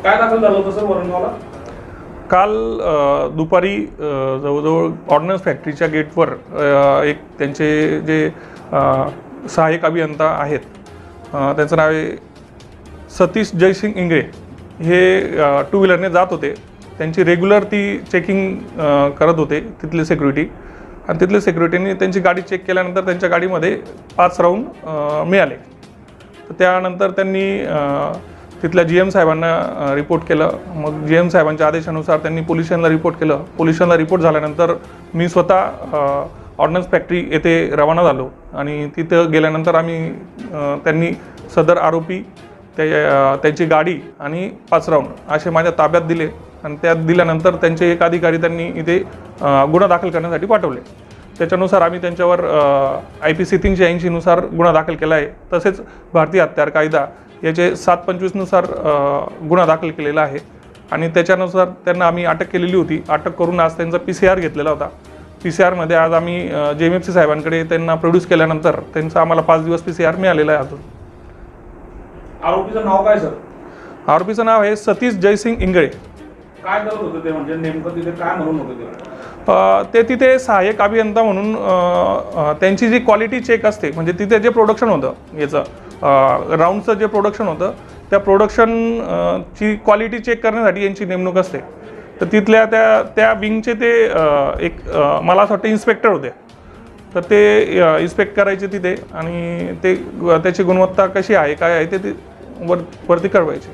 काय दाखल झालं होतं सर वरणगावला? काल दुपारी जवळजवळ ऑर्डनन्स फॅक्टरीच्या गेटवर एक त्यांचे जे सहाय्यक अभियंता आहेत, त्यांचं नाव आहे सतीश जयसिंग इंगळे. हे टू व्हीलरने जात होते. त्यांची रेग्युलर ती चेकिंग करत होते तिथले सिक्युरिटी, आणि तिथले सिक्युरिटीने त्यांची गाडी चेक केल्यानंतर त्यांच्या गाडीमध्ये 5 राऊंड मिळाले. तर त्यानंतर त्यांनी तिथल्या GM साहेबांना रिपोर्ट केलं. मग GM साहेबांच्या आदेशानुसार त्यांनी पोलिसांना रिपोर्ट केलं. पोलिसांना रिपोर्ट झाल्यानंतर मी स्वतः ऑर्डनन्स फॅक्टरी येथे रवाना झालो, आणि तिथं गेल्यानंतर त्यांनी सदर आरोपी त्यांची गाडी आणि 5 राऊंड असे माझ्या ताब्यात दिले, आणि त्यात दिल्यानंतर त्यांचे एक अधिकारी त्यांनी इथे गुन्हा दाखल करण्यासाठी पाठवले. त्याच्यानुसार आम्ही त्यांच्यावर IPC 380 नुसार गुन्हा दाखल केला आहे. तसेच भारतीय हत्यार कायदा याचे 725 नुसार गुन्हा दाखल केलेला आहे, आणि त्याच्यानुसार त्यांना आम्ही अटक केलेली होती. अटक करून आज त्यांचा PCR घेतलेला होता. PCR मध्ये आज आम्ही JMFC साहेबांकडे त्यांना प्रोड्यूस केल्यानंतर त्यांचा आम्हाला 5 दिवस PCR मिळालेला आहे. अजून आरोपीचं नाव काय सर? आरोपीचं नाव आहे सतीश जयसिंग इंगळे. काय करत होते ते, म्हणजे नेमकं तिथे काय म्हणून होते ते तिथे सहाय्यक अभियंता म्हणून त्यांची जी क्वालिटी चेक असते, म्हणजे तिथे जे प्रोडक्शन होतं याचं राऊंडचं जे प्रोडक्शन होतं, त्या प्रोडक्शनची क्वालिटी चेक करण्यासाठी यांची नेमणूक असते. तर तिथल्या त्या विंगचे ते एक मला असं वाटतं इन्स्पेक्टर होते. तर ते इन्स्पेक्ट करायचे तिथे, आणि त्याची गुणवत्ता कशी आहे काय आहे ते वरती कळवायचे.